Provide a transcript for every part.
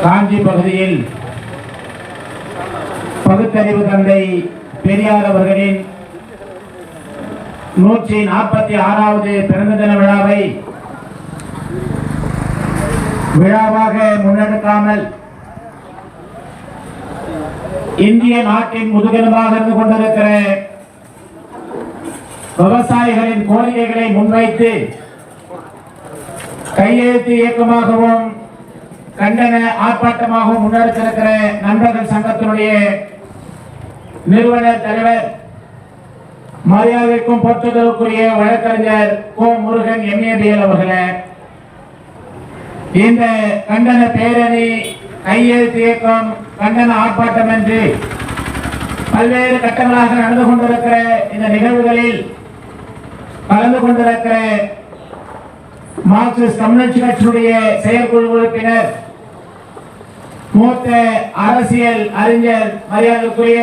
காஞ்சி பகுதியில் பகுத்தறிவு தந்தை பெரியார் அவர்களின் 146வது பிறந்த தின விழாவை விழாவாக முன்னெடுக்காமல் இந்திய நாட்டின் முதுகெலும்பாக இருந்து கொண்டிருக்கிற விவசாயிகளின் கோரிக்கைகளை முன்வைத்து கையெழுத்து இயக்கமாகவும் கண்டன ஆர்ப்பாட்டமாகவும் முன்னெடுத்திருக்கிற நண்பர்கள் சங்கத்தினுடைய நிறுவனர் தலைவர் மரியாதைக்கும் போற்றுதலுக்குரிய வழக்கறிஞர் கோ முருகன் MABL அவர்களே, இந்த கண்டன பேரணி கையெழுத்து இயக்கம் கண்டன ஆர்ப்பாட்டம் என்று பல்வேறு கட்டங்களாக நடந்து கொண்டிருக்கிற இந்த நிகழ்வுகளில் கலந்து கொண்டிருக்கிற மார்க்சிஸ்ட் கம்யூனிஸ்ட் கட்சியினுடைய செயற்குழு உறுப்பினர் மூத்த அரசியல் அறிஞர் மரியாதைக்குரிய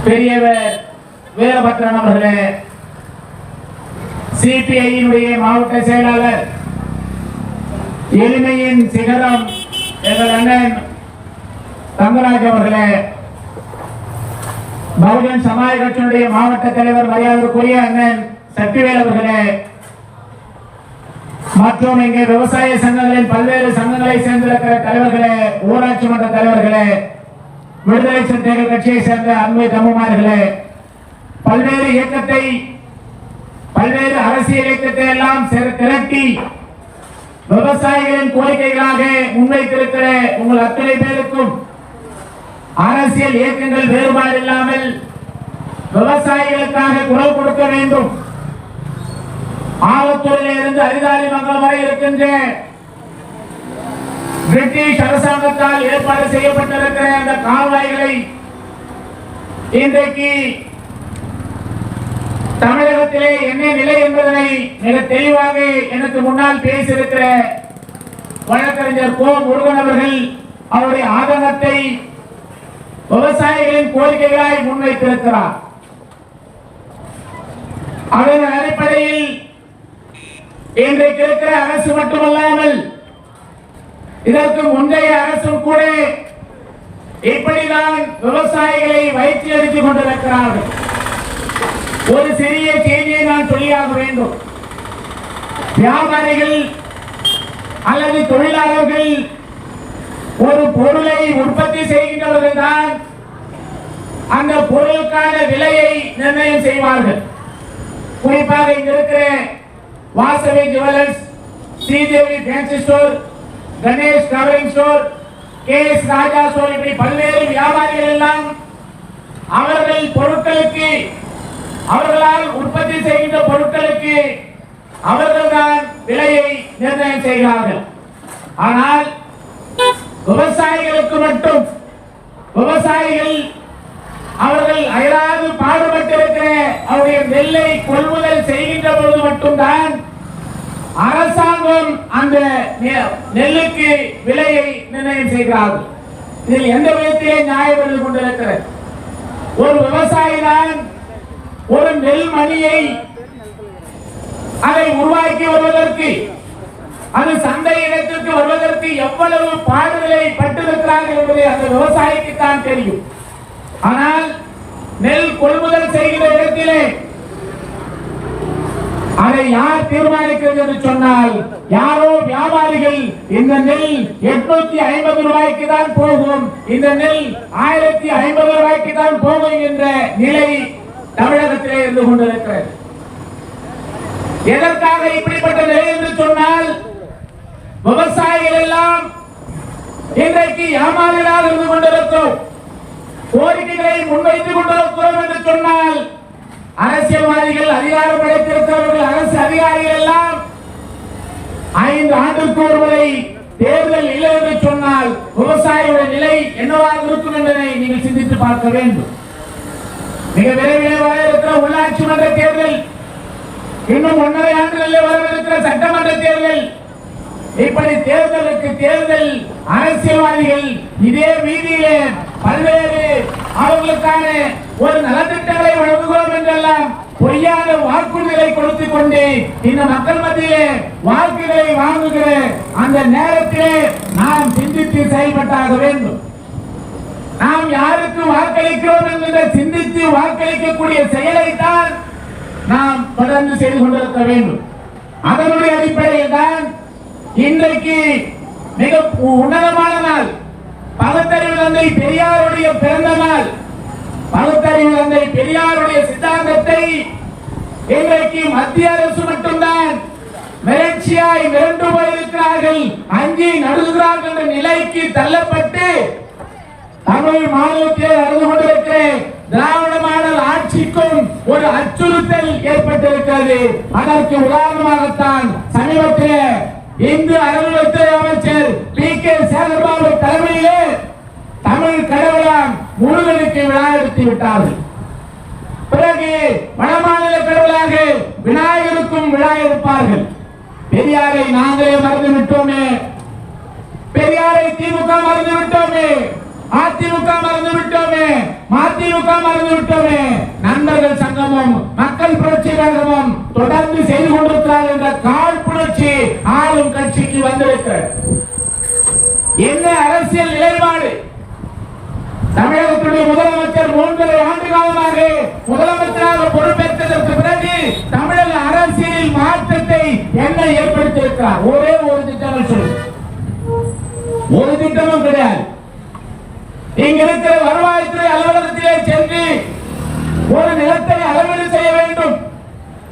பெரியவர் வீரபத்ரன் அவர்களே, CPI-யினுடைய மாவட்ட செயலாளர் எளிமையின் சிகரம் எங்கள் அண்ணன் தங்கராஜ் அவர்களே, பகுஜன் சமாஜ் கட்சியினுடைய மாவட்ட தலைவர் மரியாதைக்குரிய அண்ணன் சக்திவேல் அவர்களே, மற்றும் இங்கே விவசாய சங்கங்களின் பல்வேறு சங்கங்களை சேர்ந்திருக்கிற தலைவர்களே, ஊராட்சி மன்ற தலைவர்களே, விடுதலை சிறுத்தைகள் கட்சியை சேர்ந்த அன்பு தம்பிமார்களே, பல்வேறு இயக்கத்தை பல்வேறு அரசியல் இயக்கத்தை எல்லாம் திரட்டி விவசாயிகளின் கோரிக்கைகளாக முன்வைத்திருக்கிற உங்கள் அத்தனை பேருக்கும் அரசியல் இயக்கங்கள் வேறுபாடு இல்லாமல் விவசாயிகளுக்காக குரல் கொடுக்க வேண்டும். ஆவத்தூரில் இருந்து அரிதாரி மங்கலம் வரை இருக்கின்ற பிரிட்டிஷ் அரசாங்கத்தால் ஏற்பாடு செய்யப்பட்டிருக்கிற அந்த கால்வாய்களை இன்றைக்கு தமிழகத்திலே என்ன நிலை என்பதனை மிக தெளிவாக எனக்கு முன்னால் பேசியிருக்கிற வழக்கறிஞர் கோ முருகன் அவர்கள் அவருடைய ஆதங்கத்தை விவசாயிகளின் கோரிக்கைகளாய் முன்வைத்திருக்கிறார். அதன் அடிப்படையில் இன்றைக்கு இருக்கிற அரசு மட்டுமல்லாமல் இதற்கு முந்தைய அரசும் கூட இப்படிதான் விவசாயிகளை வயிற்று அடித்துக் கொண்டிருக்கிறார்கள். ஒரு சிறிய செய்தியை நான் சொல்லியாக வேண்டும். வியாபாரிகள் அல்லது தொழிலாளர்கள் ஒரு பொருளை உற்பத்தி செய்கின்றவர்கள் தான் அந்த பொருளுக்கான விலையை நிர்ணயம் செய்வார்கள். குறிப்பாக இங்க இருக்கிற Vasavi jewellers, Sridevi fancy store, Ganesh covering store, KS ராஜா ஸ்டோர், இப்படி பல்வேறு வியாபாரிகள் எல்லாம் அவர்கள் பொருட்களுக்கு, அவர்களால் உற்பத்தி செய்கின்ற பொருட்களுக்கு அவர்கள்தான் விலையை நிர்ணயம் செய்கிறார்கள். ஆனால் விவசாயிகளுக்கு மட்டும், விவசாயிகள் அவர்கள் அயராது பாடுபட்டிருக்கிற அவருடைய நெல்லை கொள்முதல் செய்கின்ற பொழுது மட்டும்தான் அரசாங்கம் அந்த நெல்லுக்கு விலையை நிர்ணயம் செய்கிறார்கள். இதில் எந்த விதத்திலே நியாயம் இருந்து கொண்டிருக்கிறது? ஒரு விவசாயி தான் ஒரு நெல் மணியை அதை உருவாக்கி வருவதற்கு, அது சந்தை இடத்திற்கு வருவதற்கு எவ்வளவு பாடுதலை பட்டிருக்கிறார்கள் என்பதை அந்த விவசாயிக்கு தான் தெரியும். ஆனால் நெல் கொள்முதல் செய்கிற இடத்திலே அதை யார் தீர்மானிக்கிறது என்று சொன்னால், யாரோ வியாபாரிகள் இந்த நெல் 850 ரூபாய்க்கு தான் போகும், இந்த நெல் 1050 ரூபாய்க்கு தான் போகும் என்ற நிலை தமிழகத்திலே இருந்து கொண்டிருக்கிறது. எதற்காக இப்படிப்பட்ட நிலை என்று சொன்னால், விவசாயிகள் எல்லாம் இன்றைக்கு ஏமாளிகளாக இருந்து கொண்டிருக்கிறோம். கோரிக்கைகளை முன்வைத்துக் கொண்டிருக்கிறோம் என்று சொன்னால், அரசியல்வாதிகள், அதிகாரம் படைத்திருக்கிறவர்கள், அரசு அதிகாரிகள் எல்லாம் 5 ஆண்டுக்கு ஒருமுறை தேர்தல் இல்லை என்று சொன்னால் விவசாயிகளுடைய நிலை என்னவாக இருக்கும் என்பதை நீங்கள் சிந்தித்து பார்க்க வேண்டும். மிக விரைவில் வர இருக்கிற உள்ளாட்சி மன்ற தேர்தல், இன்னும் 1.5 ஆண்டுகளில் வர இருக்கிற சட்டமன்ற தேர்தல், இப்படி தேர்தலுக்கு தேர்தல் அரசியல்வாதிகள் இதே வீதியிலே பல்வேறு அவர்களுக்கான ஒரு நலத்திட்டங்களை வழங்குகிறோம் என்றெல்லாம் பொய்யான வாக்குறுதிகளை கொடுத்துக் கொண்டு இந்த மக்கள் மத்தியிலே வாக்குகளை வாங்குகிற அந்த நேரத்திலே நாம் சிந்தித்து செயல்பட்டாக வேண்டும். நாம் யாருக்கு வாக்களிக்கிறோம் என்கிற சிந்தித்து வாக்களிக்கக்கூடிய செயலைத்தான் நாம் தொடர்ந்து செய்து கொண்டிருக்க வேண்டும். அதனுடைய அடிப்படையில் தான் இன்றைக்கு மிக உன்னதமான நாள், பகுத்தறிவு தந்தை பெரியாருடைய பிறந்த நாள். பகுத்தறிவு தந்தை பெரியாருடைய சித்தாந்தத்தை இன்றைக்கு மத்திய அரசு மட்டும்தான் மிரட்சியாய் மிரண்டு போயிருக்கிறார்கள், அஞ்சி நடுகிறார்கள் என்ற நிலைக்கு தள்ளப்பட்டு தமிழ் மாநிலத்திலே நடந்து கொண்டிருக்கிற திராவிட மாடல் ஆட்சிக்கும் ஒரு அச்சுறுத்தல் ஏற்பட்டிருக்கிறது. அதற்கு உதாரணமாகத்தான் சமீபத்தில் இந்து அறநிலையத்துறை அமைச்சர் PK சேகர்பாபு தலைமையிலே தமிழ் கடவுளாம் முருகனுக்கு விழா எடுத்து விட்டார்கள். பிறகு வடமாநில கடவுளாக விநாயகருக்கும் விழா எடுப்பார்கள். பெரியாரை நாங்களே மறந்து விட்டோமே, பெரியாரை திமுக மறந்து விட்டோமே, அதிமுக மறந்து விட்டோமே, மதிமுக மறந்து விட்டோமே. நண்பர்கள் சங்கமும் மக்கள் புரட்சி கழகமும் தொடர்ந்து செய்து கொண்டிருக்கிறார் என்ற காழ்ப்புணர்ச்சி ஆளும் கட்சிக்கு வந்திருக்கிறது. என்ன அரசியல் நிலைப்பாடு? தமிழகத்துடைய முதலமைச்சர் 3.5 ஆண்டு காலமாக முதலமைச்சராக பொறுப்பேற்றதற்கு பிறகு தமிழக அரசியலில் மாற்றத்தை என்ன ஏற்படுத்தியிருக்கிறார்? ஒரே ஒரு திட்டம் சொல்லு, ஒரு திட்டமும் கிடையாது. இங்க இருக்கிற வருவாய்த்துறை அலுவலகத்திலே சென்று ஒரு நிலத்தை அளவீடு செய்ய வேண்டும்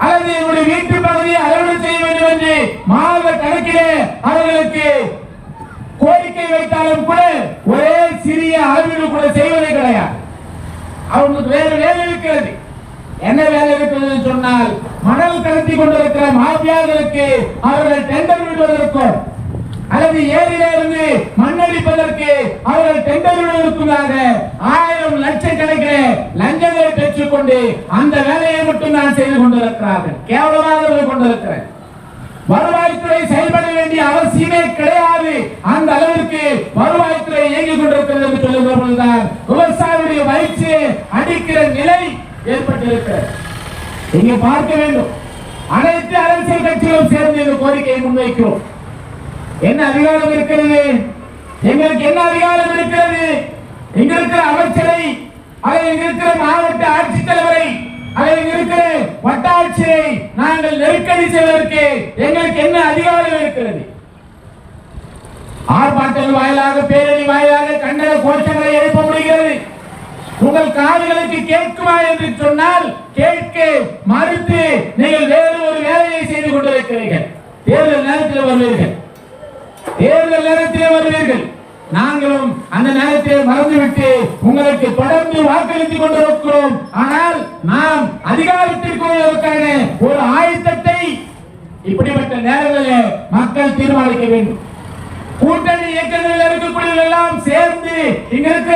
அல்லது என்னுடைய வீட்டு பகுதியை அளவீடு செய்ய வேண்டும் என்று மாத கணக்கிலே அவர்களுக்கு கோரிக்கை வைத்தாலும் கூட ஒரே சிறிய அளவீடு கூட செய்வதே கிடையாது. அவங்களுக்கு வேறு வேலை இருக்கிறது. என்ன வேலை இருக்கிறது சொன்னால், மணல் கடத்தி கொண்டிருக்கிற மாஃபியாக்களுக்கு அவர்கள் டெண்டர் விடுவதற்கும் அல்லது ஏரியில இருந்து மண்ணடிப்பதற்கு அவர்கள் டெண்டர் விடுவதற்காக 1000 லட்சக்கணக்கில் லஞ்சங்களை பெற்றுக் கொண்டு அந்த வேலையை மட்டும் நான் செய்து கொண்டிருக்கிறார்கள். கேவலமாக கொண்டிருக்கிறேன். வருவாய்த்துறை செயல்பட வேண்டிய அவசியமே கிடையாது. அந்த அளவிற்கு வருவாய்த்துறை இயங்கிக் கொண்டிருக்கிறது என்று சொல்லுகிற பொழுதுதான் விவசாயிகளுடைய வயிற்று அடிக்கிற நிலை ஏற்பட்டிருக்கிறது. இங்கே பார்க்க வேண்டும், அனைத்து அரசியல் கட்சிகளும் சேர்ந்து இந்த கோரிக்கையை முன்வைக்கிறோம். என்ன அதிகாரம் இருக்கிறது? எங்களுக்கு என்ன அதிகாரம் இருக்கிறது? இங்க இருக்கிற அமைச்சரை, அதை இங்க இருக்கிற மாவட்ட ஆட்சித்தலைவரை, அதை இங்க இருக்கிற வட்டாட்சியை நாங்கள் நெருக்கடி செய்வதற்கு எங்களுக்கு என்ன அதிகாரம் இருக்கிறது? ஆர்ப்பாட்டங்கள் வாயிலாக, பேரணி வாயிலாக கண்டன கோஷங்களை எழுப்ப முடிகிறது. உங்கள் காதுகளுக்கு கேட்குமா என்று சொன்னால் கேட்க மறுத்து நீங்கள் வேறு ஒரு வேலையை செய்து கொண்டிருக்கிறீர்கள். தேர்தல் நேரத்தில் வருவீர்கள், தேர்தல் நேரத்திலே வருவீர்கள். நாங்களும் அந்த நேரத்தை மறந்துவிட்டு உங்களுக்கு தொடர்ந்து வாக்களித்துக் கொண்டிருக்கிறோம். ஆனால் நாம் அதிகாரத்திற்கு வருவதற்கான ஒரு ஆயத்தத்தை இப்படிப்பட்ட நேரங்களில் மக்கள் தீர்மானிக்க வேண்டும். கூட்டணி இயக்கங்களில் இருக்கக்கூடிய எல்லாம் சேர்ந்து இங்க இருக்க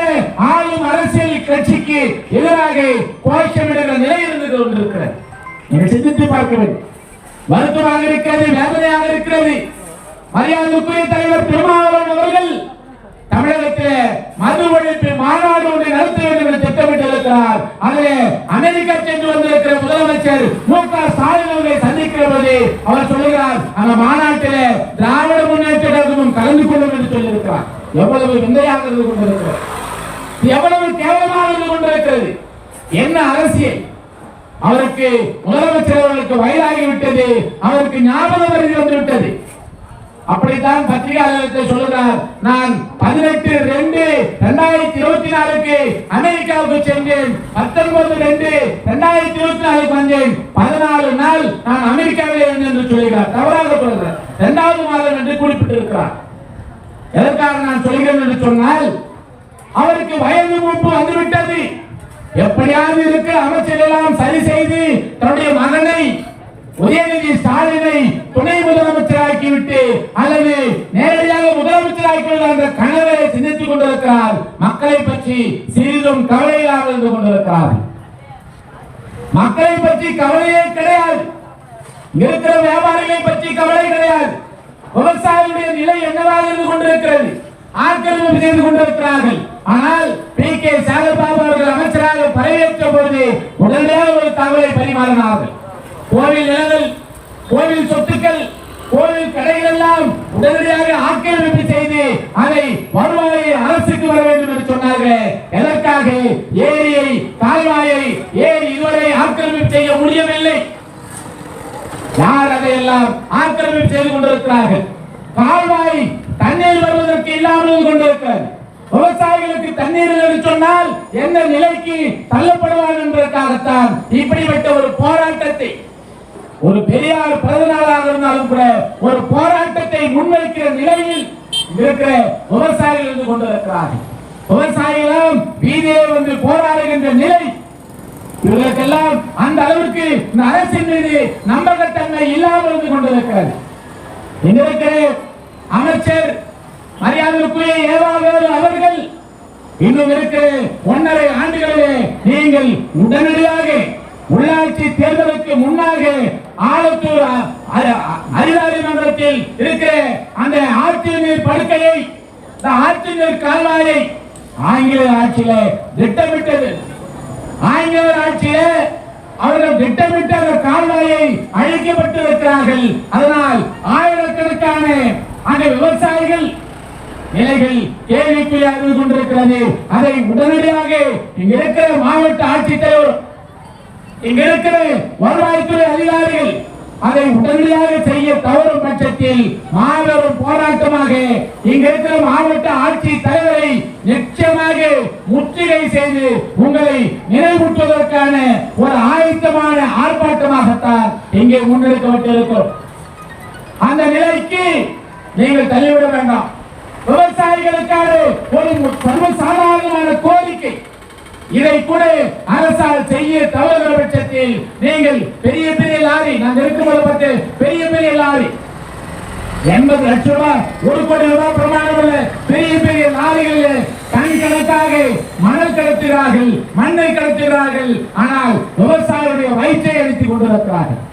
ஆளும் அரசியல் கட்சிக்கு எதிராக கோஷமிடுகிற நிலை இருந்து கொண்டிருக்கிறது. நீங்கள் சிந்தித்து பார்க்க வேண்டும். வருத்தமாக இருக்கிறது, வேதனையாக இருக்கிறது. மரியாதைக்குரிய தலைவர் திருமாவளவன் அவர்கள் தமிழகத்தில் மது ஒழிப்பு மாநாடு ஒன்றை நடத்த வேண்டும் என்று திட்டமிட்டிருக்கிறார். அதிலே அமெரிக்கா சென்று வந்திருக்கிற முதலமைச்சர் மு.க. ஸ்டாலின் அவர்களை சந்திக்கிற போது அவர் சொல்லுகிறார், அந்த மாநாட்டிலே திராவிட முன்னேற்ற கழகமும் கலந்து கொள்ளும் என்று சொல்லியிருக்கிறார். எவ்வளவு விந்தையாக இருந்து கொண்டிருக்கிறது, எவ்வளவு கேவலமாக இருந்து கொண்டிருக்கிறது. என்ன அரசியல்? அவருக்கு முதலமைச்சர் அவர்களுக்கு வயதாகிவிட்டது, அவருக்கு ஞாபகம் வருகை வந்துவிட்டது. அப்படித்தான் பத்திரிகையாளர்களை சொல்லுகிறார். நான் 18/2/2024 அமெரிக்காவுக்கு சென்றேன், 19/2/2024 வந்தேன், 14 நாள் நான் அமெரிக்காவில் இருந்தேன் என்று சொல்கிறார். தவறாக சொல்கிறார். 2வது மாதம் என்று குறிப்பிட்டிருக்கிறார். எதற்காக நான் சொல்கிறேன் என்று சொன்னால், அவருக்கு வயது மூப்பு வந்துவிட்டது. எப்படியாவது இருக்கிற அமைச்சர் எல்லாம் சரி செய்து தன்னுடைய மகனை உதயநிதி ஸ்டாலினை துணை முதலமைச்சராக்கிவிட்டு அல்லது நேரடியாக முதலமைச்சராக்கிவிட்டு என்ற கனவை சிந்தித்துக் கொண்டிருக்கிறார். மக்களை பற்றி சிறிதும் கவலையாக இருந்து கொண்டிருக்கிறார். மக்களை பற்றி கவலையே கிடையாது. இருக்கிற வியாபாரிகளை பற்றி கவலை கிடையாது. விவசாயிகளுடைய நிலை என்னவாக இருந்து கொண்டிருக்கிறது? ஆக்கிரமிப்பு செய்து கொண்டிருக்கிறார்கள். ஆனால் பி.கே. சேகர்பாபு அவர்கள் அமைச்சராக பதவியேற்ற போது உடனடியாக ஒரு தகவலை பரிமாறினார்கள். கோவில் நிலங்கள், கோவில் சொத்துக்கள், கோவில் கடைகள் எல்லாம் உடனடியாக ஆக்கிரமிப்பு செய்து அதை வருவாயை அரசுக்கு வர வேண்டும் என்று சொன்னார்கள். எதற்காக? ஏரியை, கால்வாயை இதுவரை ஆக்கிரமிப்பு செய்ய முடியவில்லை. யார் அதையெல்லாம் ஆக்கிரமிப்பு செய்து கொண்டிருக்கிறார்கள்? கால்வாய் தண்ணீர் வருவதற்கு இல்லாமல் கொண்டிருக்கிறது. விவசாயிகளுக்கு தண்ணீர் என்று சொன்னால் என்ன நிலைக்கு தள்ளப்படுவார் என்பதற்காகத்தான் இப்படிப்பட்ட ஒரு போராட்டத்தை, ஒரு பெரியார் பிறந்த நாளாக இருந்தாலும் கூட ஒரு போராட்டத்தை முன்வைக்கிற நிலையில் இருக்கிற விவசாயிகள் இருந்து கொண்டிருக்கிறார்கள். விவசாயிகளும் வீதியே வந்து போராடுகின்ற நிலை, இவர்களுக்கெல்லாம் அந்த அளவுக்கு இந்த அரசின் மீது நம்பகத்தன்மை இல்லாமல் இருந்து கொண்டிருக்கிறது. இங்க இருக்கிற அமைச்சர் மரியாதைக்குரிய ஏவாவேலு அவர்கள் இன்னும் இருக்கிற 1.5 ஆண்டுகளிலே நீங்கள் உடனடியாக உள்ளாட்சி தேர்தலுக்கு முன்னாக ஆலத்தூர் அதிகாரி மன்றத்தில் இருக்கிற அந்த ஆற்று நீர் படுக்கையை, ஆற்று நீர் கால்வாயை ஆங்கில ஆட்சியில திட்டமிட்டது. ஆங்கிலேயர் ஆட்சியில அவர்கள் திட்டமிட்ட கால்வாயை அழிக்கப்பட்டிருக்கிறார்கள். அதனால் ஆயிரக்கணக்கான அந்த விவசாயிகள் நிலைகள் கேள்விக்குள்ளாகி கொண்டிருக்கிறது. அதை உடனடியாக இங்க இருக்கிற மாவட்ட ஆட்சித்தலைவர், இங்க இருக்கிற வருவாய்த்துறை அதிகாரிகள் அதை உடனடியாக செய்ய தவறும் பட்சத்தில் மாபெரும் போராட்டமாக இங்க இருக்கிற மாவட்ட ஆட்சி தலைவரை நிச்சயமாக முற்றுகை செய்து உங்களை நினைவூட்டுவதற்கான ஒரு ஆயத்தமான ஆர்ப்பாட்டமாகத்தான் இங்கே முன்னெடுக்கப்பட்டிருக்கிறோம். அந்த நிலைக்கு நீங்கள் தள்ளிவிட வேண்டாம். விவசாயிகளுக்கான ஒரு சர்வசாதாரணமான கோரிக்கை, இதை கூட அரசால் செய்ய தவறுகிற பட்சத்தில் நீங்கள் பெரிய பெரிய லாரி, நாங்கள் இருக்கும்போது பார்த்து பெரிய பெரிய லாரி 80 லட்சம் ரூபாய், 1 கோடி ரூபாய் பிரமாணம் உள்ள பெரிய பெரிய லாரிகளில் கணக்காக மணல் கடத்துகிறார்கள், மண்ணை கடத்துகிறார்கள். ஆனால் விவசாயிகளுடைய வயிற்றை அழித்துக் கொண்டிருக்கிறார்கள்.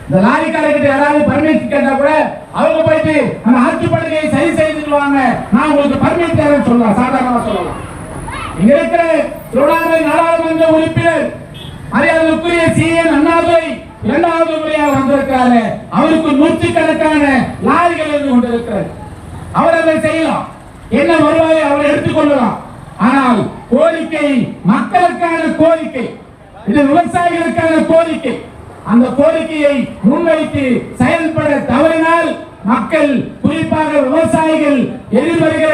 இந்த லாரிக்காரர்கிட்ட யாராவது பர்மிட் கேட்டா கூட அவங்க போயிட்டு அந்த ஆட்சிப்படுகையை சரி செய்துவாங்க, நான் உங்களுக்கு பர்மிட் தரேன்னு சொல்லலாம், சாதாரணமா சொல்லலாம். இங்க இருக்கிற திருவண்ணாமலை நாடாளுமன்ற உறுப்பினர் மரியாதைக்குரிய சி.என். அண்ணாதுரை 2வது முறையாக வந்திருக்காரு. அவருக்கு நூற்றுக்கணக்கான லாரிகள் இருந்து கொண்டிருக்கிறது. அவர் அதை செய்யலாம், என்ன வருவாயை அவர் எடுத்துக்கொள்ளலாம். ஆனால் கோரிக்கை மக்களுக்கான கோரிக்கை, இது விவசாயிகளுக்கான கோரிக்கை. அந்த கோரிக்கையை முன்வைத்து செயல்பட தவறினால் மக்கள், குறிப்பாக விவசாயிகள் எதிர்வருகிற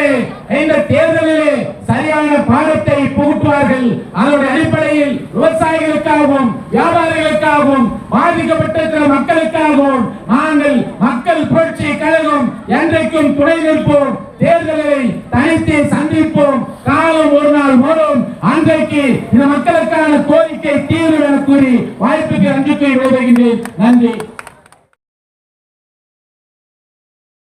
இந்த தேர்தலிலே சரியான பாடத்தை புகுட்டுவார்கள். அதனுடைய அடிப்படையில் விவசாயிகளுக்காகவும் வியாபாரிகளுக்காகவும் பாதிக்கப்பட்டிருக்கிற மக்களுக்காகவும் நாங்கள் மக்கள் புரட்சி கழகம் என்றைக்கும் துணை நிற்போம். தேர்தலை தனித்து சந்திப்போம். காலம் ஒரு நாள் வரும், அன்றைக்கு இந்த மக்களுக்கான கோரிக்கை தீர்வு என கூறி வாய்ப்புக்கு நன்றி கூறி விடைபெறுகின்றேன். நன்றி.